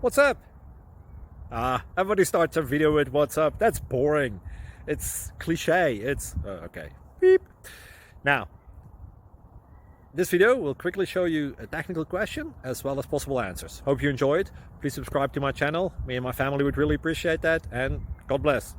What's up? Everybody starts a video with what's up. That's boring. It's cliche. It's okay. Beep. Now, this video will quickly show you a technical question as well as possible answers. Hope you enjoyed. Please subscribe to my channel. Me and my family would really appreciate that, and God bless.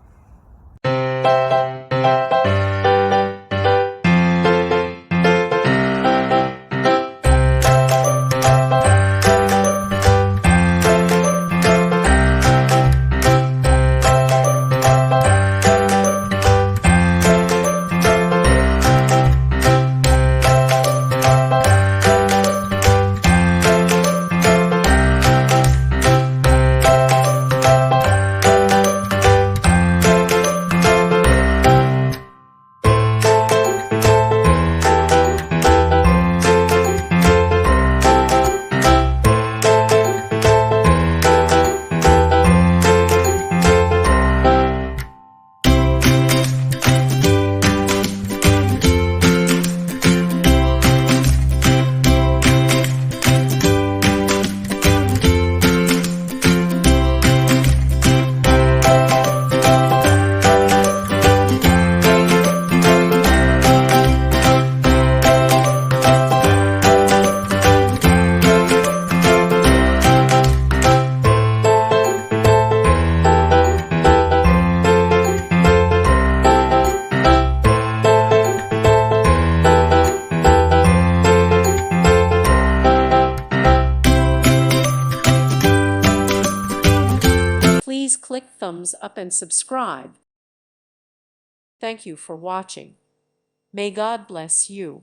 Please click thumbs up and subscribe. Thank you for watching. May God bless you.